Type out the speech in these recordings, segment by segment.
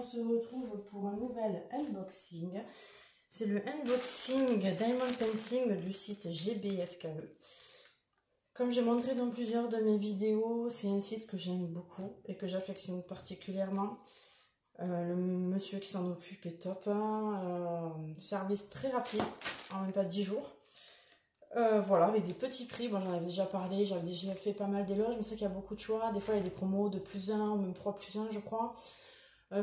se retrouve pour un nouvel unboxing. C'est le unboxing Diamond Painting du site GBFKE. Comme j'ai montré dans plusieurs de mes vidéos, c'est un site que j'aime beaucoup et que j'affectionne particulièrement. Le monsieur qui s'en occupe est top. Service très rapide, en même pas 10 jours. Voilà, avec des petits prix. Bon, j'en avais déjà parlé, j'avais déjà fait pas mal d'éloges, mais c'est qu'il y a beaucoup de choix. Des fois, il y a des promos de +1 ou même 3+1, je crois.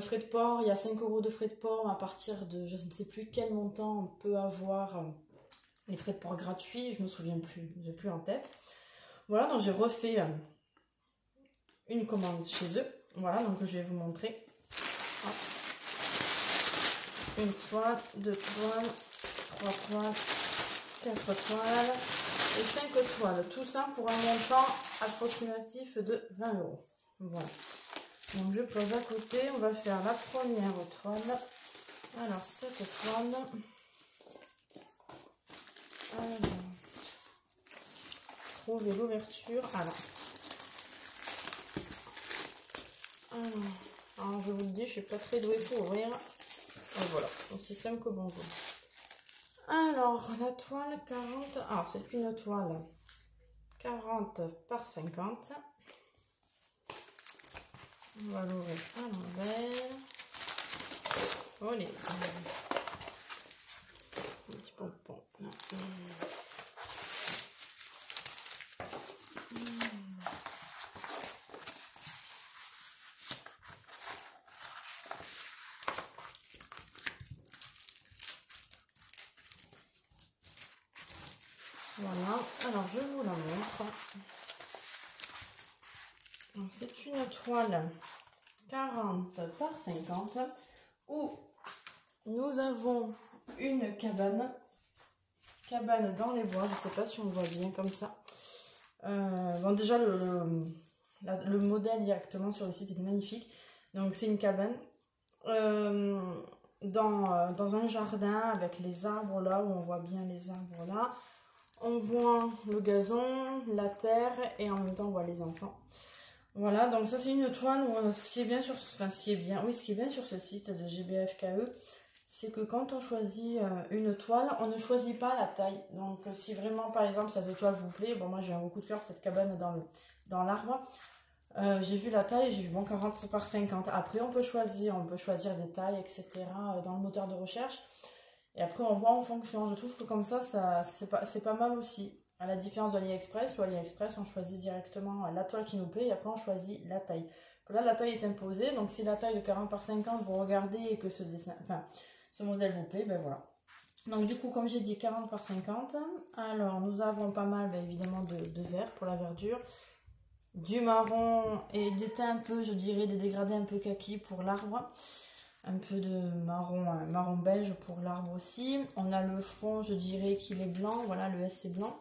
Frais de port, il y a 5 € de frais de port. À partir de, je ne sais plus quel montant, on peut avoir les frais de port gratuits. Je me souviens plus, j'ai plus en tête. Voilà, donc j'ai refait une commande chez eux. Voilà, donc je vais vous montrer. Hop. Une toile, 2 toiles, 3 toiles, 4 toiles et 5 toiles. Tout ça pour un montant approximatif de 20 €. Voilà. Donc je pose à côté. On va faire la première toile. Alors cette toile. Alors, trouver l'ouverture. Alors, je vous le dis, je suis pas très douée pour ouvrir. Et voilà, aussi simple que bonjour. Alors, la toile 40. Alors, c'est une toile 40 par 50. On va l'ouvrir à l'envers. Allez. Un petit pompon. Voilà, alors je vous la montre. C'est une toile 40 par 50 où nous avons une cabane dans les bois. Je ne sais pas si on voit bien comme ça. Bon, déjà le modèle directement sur le site est magnifique. Donc c'est une cabane dans un jardin avec les arbres là, où on voit bien les arbres là. On voit le gazon, la terre et en même temps on voit les enfants. Voilà, donc ça c'est une toile où ce qui est bien sur ce site de GBFKE, c'est que quand on choisit une toile, on ne choisit pas la taille. Donc si vraiment par exemple cette toile vous plaît, bon moi j'ai un beaucoup de cœur pour cette cabane dans l'arbre. J'ai vu la taille, j'ai vu bon 40 par 50. Après on peut choisir des tailles, etc. dans le moteur de recherche. Et après, on voit en fonction. Je trouve que comme ça c'est pas mal aussi. À la différence de AliExpress, où AliExpress, on choisit directement la toile qui nous plaît et après, on choisit la taille. Que là, la taille est imposée. Donc, si la taille de 40 par 50, vous regardez et que ce modèle vous plaît, ben voilà. Donc, du coup, comme j'ai dit, 40 par 50. Alors, nous avons pas mal, ben, évidemment, de vert pour la verdure. Du marron et des teints un peu, je dirais, des dégradés un peu kaki pour l'arbre. Un peu de marron beige pour l'arbre aussi. On a le fond, je dirais qu'il est blanc. Voilà, le S est blanc.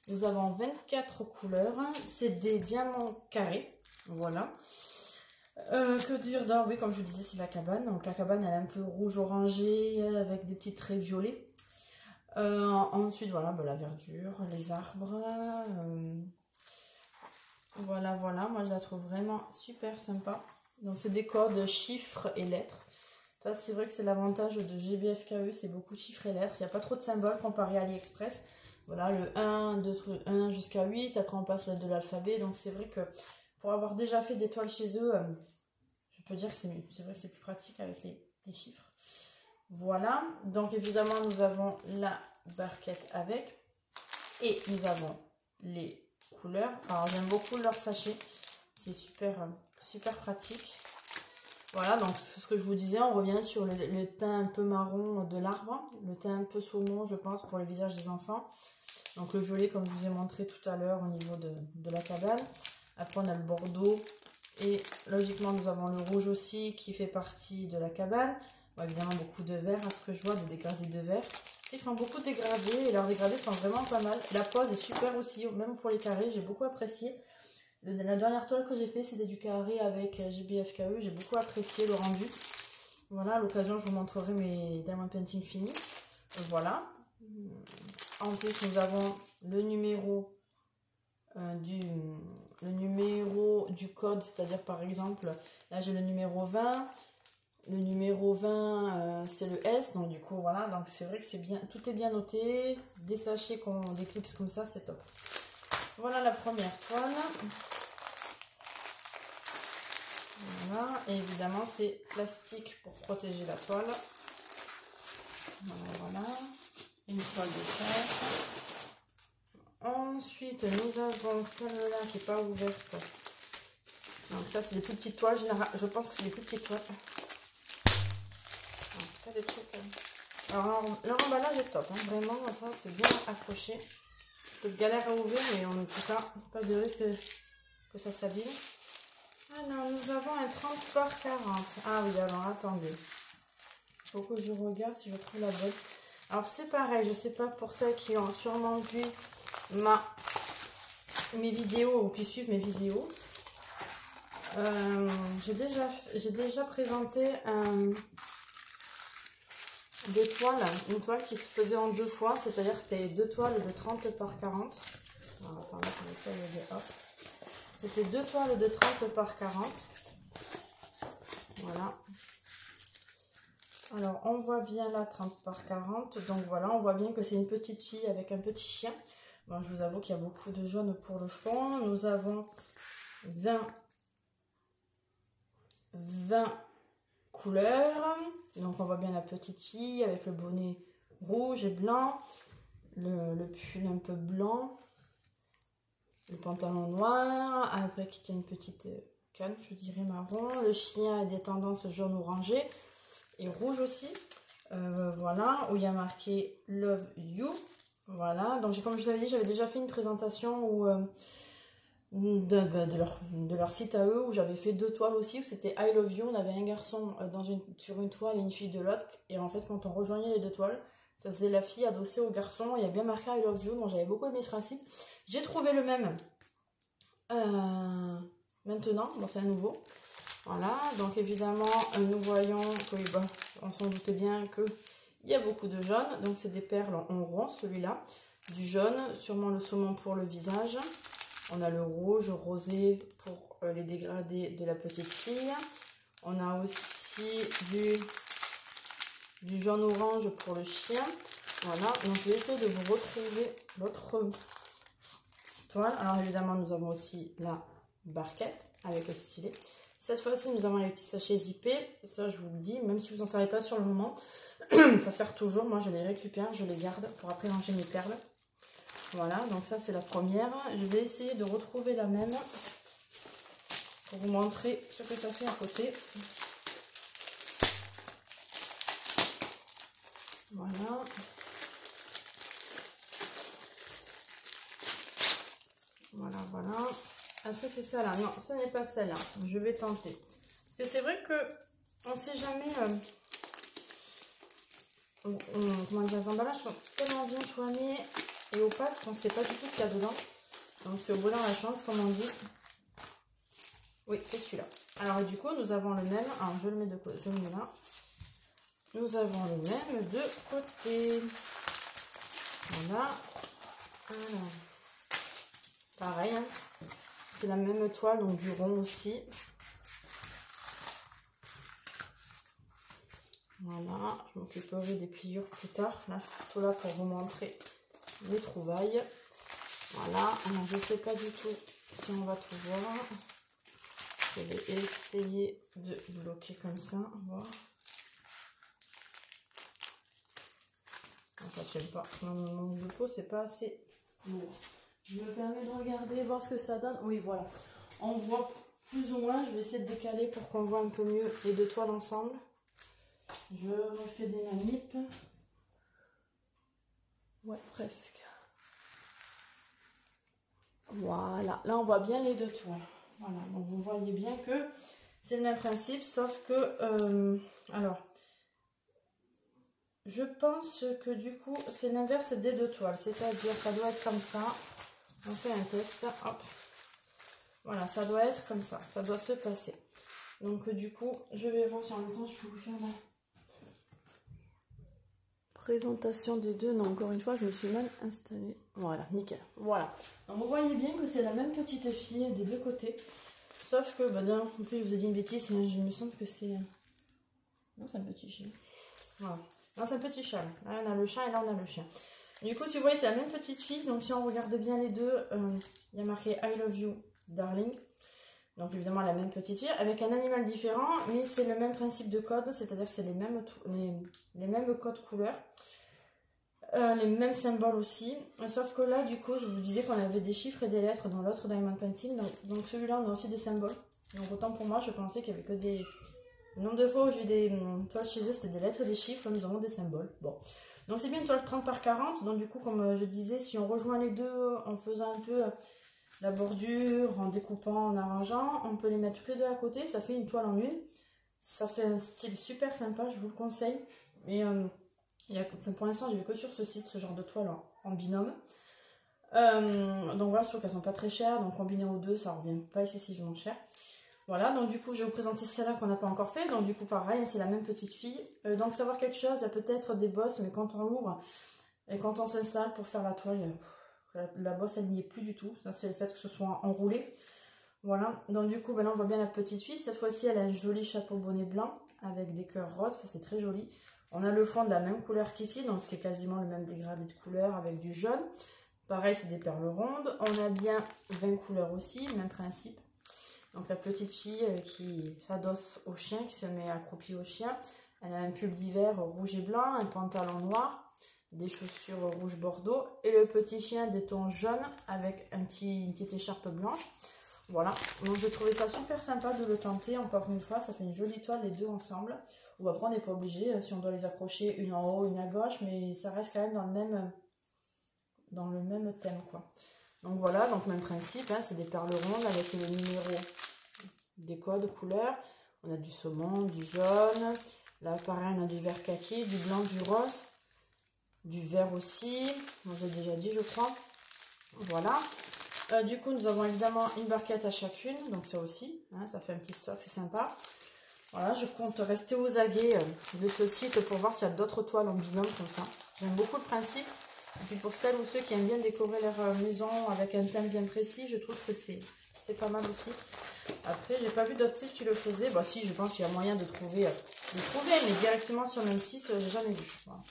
Nous avons 24 couleurs. C'est des diamants carrés. Voilà. Que dire d'or? Oui, comme je vous disais, c'est la cabane. Donc la cabane, elle est un peu rouge-orangé avec des petits traits violets. Ensuite, voilà, la verdure, les arbres. Voilà. Moi, je la trouve vraiment super sympa. Donc, c'est des codes, chiffres et lettres. Ça, c'est vrai que c'est l'avantage de GBFKE, c'est beaucoup chiffres et lettres. Il n'y a pas trop de symboles comparé à AliExpress. Voilà, le 1, 1 jusqu'à 8. Après, on passe de l'alphabet. Donc, c'est vrai que pour avoir déjà fait des toiles chez eux, je peux dire que c'est mieux. C'est vrai que c'est plus pratique avec les chiffres. Voilà. Donc, évidemment, nous avons la barquette avec. Et nous avons les couleurs. Alors, j'aime beaucoup leur sachet. C'est super pratique. Voilà, donc ce que je vous disais, on revient sur le teint un peu marron de l'arbre, le teint un peu saumon, je pense, pour le visage des enfants. Donc le violet, comme je vous ai montré tout à l'heure, au niveau de la cabane. Après, on a le bordeaux et logiquement, nous avons le rouge aussi qui fait partie de la cabane. Bon, évidemment, beaucoup de vert, à ce que je vois, de dégradés de vert. Ils font beaucoup de dégradés et leurs dégradés sont vraiment pas mal. La pose est super aussi, même pour les carrés, j'ai beaucoup apprécié. La dernière toile que j'ai fait, c'était du carré avec GBFKE. J'ai beaucoup apprécié le rendu. Voilà, à l'occasion, je vous montrerai mes Diamond Painting finis. Voilà. En plus, nous avons le numéro du code, c'est-à-dire par exemple, là j'ai le numéro 20. Le numéro 20, c'est le S, donc du coup, voilà, donc c'est vrai que c'est bien, tout est bien noté. Des sachets qu'on déclipse comme ça, c'est top. Voilà la première toile. Voilà, et évidemment, c'est plastique pour protéger la toile. Voilà, une toile de fer. Ensuite, nous avons celle-là qui n'est pas ouverte. Donc ça, c'est des plus petites toiles. Je pense que c'est des plus petites toiles. Pas des trucs. Alors, leur emballage est top. Hein. Vraiment, ça, c'est bien accroché. Peut-être galère à ouvrir, mais en tout cas, pas de risque que ça s'abîme. Alors, nous avons un 30 par 40. Ah oui, alors, attendez. Il faut que je regarde si je trouve la bonne. Alors, c'est pareil. Je sais pas pour celles qui ont sûrement vu mes vidéos ou qui suivent mes vidéos. J'ai déjà présenté des toiles, une toile qui se faisait en deux fois, c'est-à-dire que c'était deux toiles de 30 par 40. Alors, attendez, je vais essayer de hop. C'était deux toiles de 30 par 40. Voilà. Alors, on voit bien là 30 par 40. Donc voilà, on voit bien que c'est une petite fille avec un petit chien. Bon, je vous avoue qu'il y a beaucoup de jaune pour le fond. Nous avons 20 couleurs. Donc on voit bien la petite fille avec le bonnet rouge et blanc, le pull un peu blanc, le pantalon noir, après qui tient une petite canne, je dirais marron. Le chien a des tendances jaune orangé et rouge aussi. Voilà, où il y a marqué Love You. Voilà, donc comme je vous avais dit, j'avais déjà fait une présentation où de leur site à eux, où j'avais fait deux toiles aussi, où c'était I Love You. On avait un garçon sur une toile et une fille de l'autre, et en fait quand on rejoignait les deux toiles, ça faisait la fille adossée au garçon, il y a bien marqué I Love You, donc j'avais beaucoup aimé ce principe. J'ai trouvé le même maintenant, bon c'est un nouveau, voilà, donc évidemment nous voyons que, bon, on s'en doutait bien que il y a beaucoup de jaune, donc c'est des perles en rond celui-là, du jaune, sûrement le saumon pour le visage. On a le rouge, rosé pour les dégradés de la petite fille. On a aussi du jaune-orange pour le chien. Voilà, donc je vais essayer de vous retrouver l'autre toile. Alors évidemment, nous avons aussi la barquette avec le stylet. Cette fois-ci, nous avons les petits sachets zippés. Ça, je vous le dis, même si vous n'en savez pas sur le moment, ça sert toujours. Moi, je les récupère, je les garde pour après ranger mes perles. Voilà, donc ça c'est la première. Je vais essayer de retrouver la même pour vous montrer ce que ça fait à côté. Voilà. Voilà, voilà. Est-ce que c'est ça là? Non, ce n'est pas celle-là. Je vais tenter. Parce que c'est vrai que on ne sait jamais... comment dire, les emballages sont tellement bien soignés et opaques qu'on ne sait pas du tout ce qu'il y a dedans. Donc c'est au bout de la chance, comme on dit. Oui, c'est celui-là. Alors du coup, nous avons le même. Alors je le mets de côté, je le mets là. Nous avons le même de côté. Voilà. Alors, pareil, hein. C'est la même toile, donc du rond aussi. Voilà, je m'occuperai des pliures plus tard. Là, je suis plutôt là pour vous montrer les trouvailles. Voilà, alors je ne sais pas du tout si on va tout voir. Je vais essayer de bloquer comme ça, voir. Enfin, je sais pas, mon pot c'est pas assez lourd. Je me permets de regarder, voir ce que ça donne. Oui, voilà, on voit plus ou moins. Je vais essayer de décaler pour qu'on voit un peu mieux les deux toiles ensemble. Je refais des manips. Ouais, presque. Voilà, là on voit bien les deux toiles. Voilà, donc vous voyez bien que c'est le même principe, sauf que, alors, je pense que du coup, c'est l'inverse des deux toiles. C'est-à-dire, ça doit être comme ça. On fait un test, hop. Voilà, ça doit être comme ça, ça doit se passer. Donc du coup, je vais voir si en même temps je peux vous faire la présentation des deux. Non, encore une fois, je me suis mal installée. Voilà, nickel. Voilà. Donc vous voyez bien que c'est la même petite fille des deux côtés. Sauf que, bah, en plus, je vous ai dit une bêtise, il me semble que c'est Non, c'est un petit chien. Voilà. Non, c'est un petit chat. Là, on a le chat et là, on a le chien. Du coup, si vous voyez, c'est la même petite fille. Donc, si on regarde bien les deux, il y a marqué I love you, darling. Donc, évidemment, la même petite fille avec un animal différent, mais c'est le même principe de code, c'est-à-dire que c'est les mêmes codes couleurs. Les mêmes symboles aussi, sauf que là du coup je vous disais qu'on avait des chiffres et des lettres dans l'autre Diamond Painting, donc celui-là on a aussi des symboles, donc autant pour moi je pensais qu'il y avait que des... Le nombre de fois où j'ai eu des toiles chez eux c'était des lettres et des chiffres, nous avons des symboles. Bon, donc c'est bien une toile 30 par 40, donc du coup comme je disais, si on rejoint les deux en faisant un peu la bordure, en découpant, en arrangeant, on peut les mettre toutes les deux à côté, ça fait une toile en une, ça fait un style super sympa, je vous le conseille, et pour l'instant, j'ai vu que sur ce site ce genre de toile en binôme. Donc voilà, je trouve qu'elles sont pas très chères. Donc combinées aux deux, ça revient pas excessivement cher. Voilà, donc du coup, je vais vous présenter celle-là qu'on n'a pas encore fait. Donc du coup, pareil, c'est la même petite fille. Donc savoir quelque chose, il y a peut-être des bosses, mais quand on l'ouvre et quand on s'installe pour faire la toile, la bosse, elle n'y est plus du tout. Ça, c'est le fait que ce soit enroulé. Voilà, donc du coup, ben là, on voit bien la petite fille. Cette fois-ci, elle a un joli chapeau bonnet blanc avec des cœurs roses. Ça, c'est très joli. On a le fond de la même couleur qu'ici, donc c'est quasiment le même dégradé de couleur avec du jaune. Pareil, c'est des perles rondes. On a bien 20 couleurs aussi, même principe. Donc la petite fille qui s'adosse au chien, qui se met accroupie au chien. Elle a un pull d'hiver rouge et blanc, un pantalon noir, des chaussures rouge bordeaux. Et le petit chien des tons jaunes avec une petite écharpe blanche. Voilà, donc je trouvais ça super sympa de le tenter, encore une fois, ça fait une jolie toile les deux ensemble. Ou après on n'est pas obligé, si on doit les accrocher une en haut, une à gauche, mais ça reste quand même dans le même thème quoi. Donc voilà, donc même principe, hein, c'est des perles rondes avec les numéros des codes couleurs. On a du saumon, du jaune, là pareil on a du vert kaki, du blanc, du rose, du vert aussi, on j'ai déjà dit je crois. Voilà. Du coup, nous avons évidemment une barquette à chacune, donc ça aussi, hein, ça fait un petit stock, c'est sympa. Voilà, je compte rester aux aguets de ce site pour voir s'il y a d'autres toiles en binôme comme ça. J'aime beaucoup le principe. Et puis pour celles ou ceux qui aiment bien décorer leur maison avec un thème bien précis, je trouve que c'est pas mal aussi. Après, j'ai pas vu d'autres sites qui le faisaient. Bah si, je pense qu'il y a moyen de trouver, mais directement sur le même site, j'ai jamais vu. Voilà.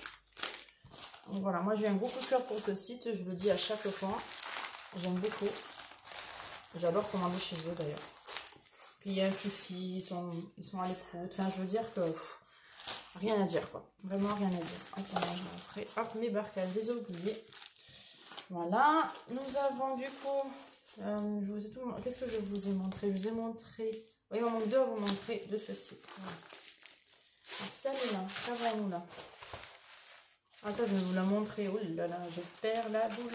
Donc voilà, moi j'ai un gros coup de cœur pour ce site, je le dis à chaque fois. J'aime beaucoup. J'adore commander chez eux d'ailleurs. Puis il y a un souci, ils sont à l'écoute. Enfin, je veux dire que rien à dire quoi. Vraiment rien à dire. Après, hop, mes barquettes, je les ai oubliées. Voilà. Nous avons du coup. Je vous ai tout. Qu'est-ce que je vous ai montré? Je vous ai montré. Oui, il m'en manque deux à vous montrer de ce site. Voilà. Celle-là, qu'avons-nous là? Ah, ça, je vais vous la montrer. Oh là là, je perds la boule.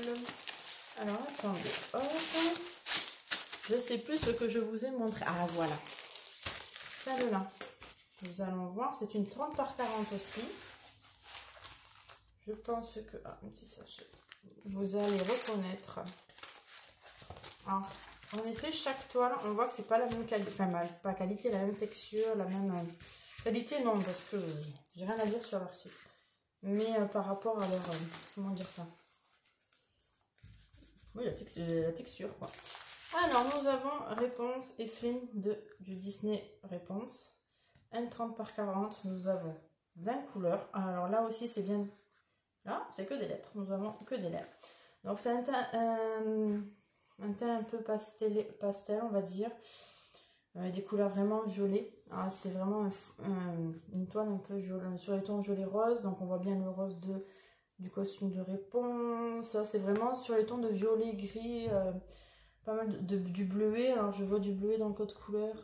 Alors, attendez. Hop. Je sais plus ce que je vous ai montré. Ah, voilà. Celle-là. Nous allons voir. C'est une 30 par 40 aussi. Je pense que... Ah, un petit sachet. Vous allez reconnaître. Ah, en effet, chaque toile, on voit que c'est pas la même qualité. Enfin, pas qualité, la même texture, la même... qualité, non, parce que j'ai rien à dire sur leur site. Mais par rapport à leur... comment dire ça? Oui, la texture, quoi. Alors, nous avons Réponse et Flynn du Disney Réponse. Un 30 par 40, nous avons 20 couleurs. Alors là aussi, c'est bien... Là, c'est que des lettres. Nous avons que des lettres. Donc, c'est un teint un peu pastel, on va dire. Des couleurs vraiment violet. C'est vraiment une toile un peu violet, sur les tons violet-rose. Donc, on voit bien le rose du costume de Réponse. Ça, c'est vraiment sur les tons de violet-gris. Pas mal du bleuet. Alors, je vois du bleuet dans le code couleur.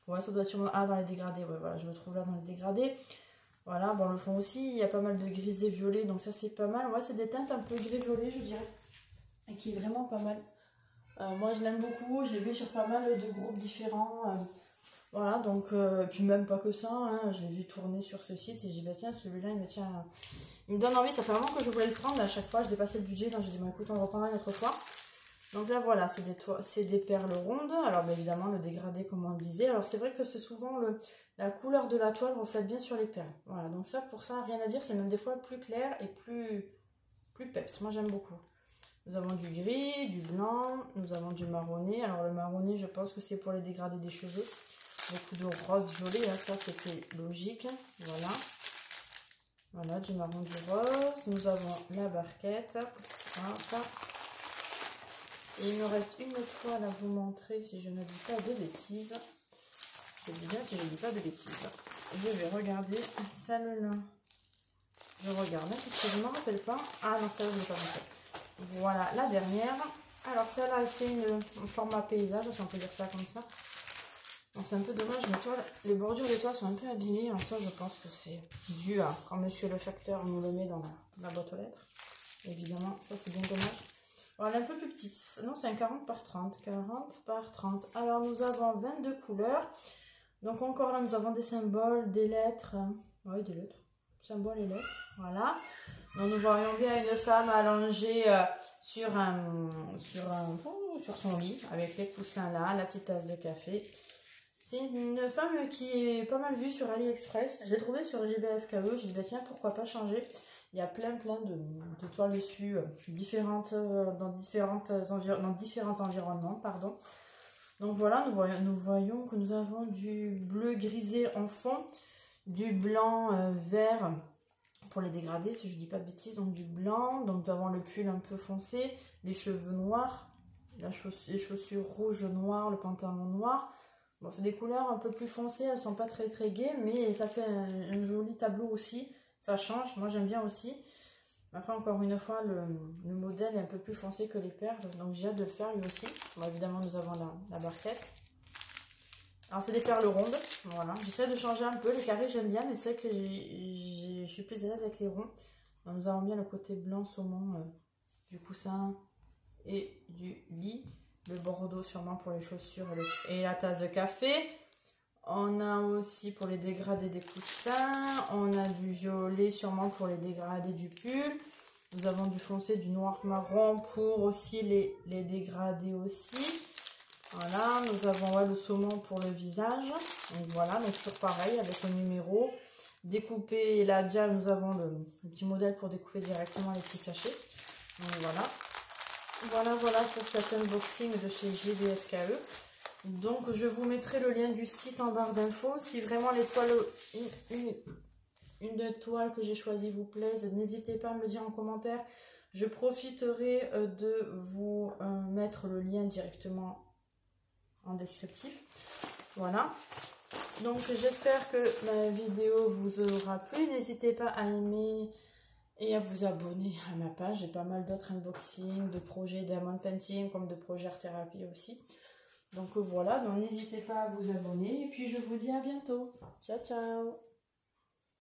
Ouais, ça doit être sur... Ah, dans les dégradés. Ouais, voilà, je le trouve là dans les dégradés. Voilà, bon, le fond aussi, il y a pas mal de gris et violet, donc ça, c'est pas mal. Ouais, c'est des teintes un peu gris-violet, je dirais. Et qui est vraiment pas mal. Moi, je l'aime beaucoup. Je l'ai vu sur pas mal de groupes différents. Voilà, donc... puis même pas que ça, hein, je l'ai vu tourner sur ce site et j'ai dit, bah tiens, celui-là, il me tient... Il me donne envie. Ça fait vraiment que je voulais le prendre. À chaque fois, je dépassais le budget, donc j'ai dit, bon, écoute, on le reprendra une autre fois. Donc là, voilà, c'est des perles rondes. Alors, bien évidemment, le dégradé, comme on le disait. Alors, c'est vrai que c'est souvent la couleur de la toile reflète bien sur les perles. Voilà, donc ça, pour ça, rien à dire. C'est même des fois plus clair et plus peps. Moi, j'aime beaucoup. Nous avons du gris, du blanc. Nous avons du marronné. Alors, le marronné, je pense que c'est pour les dégradés des cheveux. beaucoup de rose violet, hein, ça c'était logique. Voilà. Voilà, du marron, du rose. Nous avons la barquette. Hop. Et il me reste une toile à vous montrer si je ne dis pas de bêtises. Je dis bien si je ne dis pas de bêtises. Je vais regarder celle-là. Je regarde parce que je ne me rappelle pas. Ah non, celle-là, je ne l'ai pas montrée. Voilà, la dernière. Alors celle-là, c'est un format paysage, si on peut dire ça comme ça. Donc c'est un peu dommage, les bordures des toiles sont un peu abîmées. Alors ça, je pense que c'est dû à quand monsieur le facteur nous le met dans la boîte aux lettres. Évidemment, ça c'est bien dommage. Alors elle est un peu plus petite. Non, c'est un 40 par 30. 40 par 30. Alors nous avons 22 couleurs. Donc encore là, nous avons des symboles, des lettres. Oui, des lettres. Symboles et lettres. Voilà. Donc nous voyons bien une femme allongée sur son lit avec les coussins là, la petite tasse de café. C'est une femme qui est pas mal vue sur AliExpress. J'ai trouvé sur GBFKE. J'ai dit bah tiens, pourquoi pas changer. Il y a plein de toiles dessus, différentes, dans différents environnements, pardon. Donc voilà, nous voyons que nous avons du bleu grisé en fond, du blanc vert pour les dégradés, si je ne dis pas de bêtises, donc du blanc, donc nous avons le pull un peu foncé, les cheveux noirs, les chaussures rouges, noires, le pantalon noir. Bon, c'est des couleurs un peu plus foncées, elles sont pas très gaies, mais ça fait un joli tableau aussi, ça change, moi j'aime bien aussi. Après, encore une fois, le modèle est un peu plus foncé que les perles, donc j'ai hâte de le faire lui aussi. Bon, évidemment, nous avons la barquette. Alors, c'est des perles rondes, voilà. J'essaie de changer un peu, les carrés j'aime bien, mais c'est que je suis plus à l'aise avec les ronds. Donc, nous avons bien le côté blanc saumon du coussin et du lit. Le bordeaux sûrement pour les chaussures et la tasse de café. On a aussi pour les dégradés des coussins. On a du violet sûrement pour les dégradés du pull. Nous avons du foncé, du noir marron pour aussi les dégradés aussi. Voilà, nous avons le saumon pour le visage. Donc voilà, donc toujours pareil avec le numéro. Découpé, et là déjà nous avons le petit modèle pour découper directement les petits sachets. Donc voilà. Voilà pour cet unboxing de chez GBFKE. Donc je vous mettrai le lien du site en barre d'infos. Si vraiment les toiles, une toile que j'ai choisie vous plaise, n'hésitez pas à me le dire en commentaire. Je profiterai de vous mettre le lien directement en descriptif. Voilà. Donc j'espère que ma vidéo vous aura plu. N'hésitez pas à aimer et à vous abonner à ma page. J'ai pas mal d'autres unboxings, de projets diamond painting comme de projets art thérapie aussi. Donc voilà, donc n'hésitez pas à vous abonner et puis je vous dis à bientôt. Ciao ciao.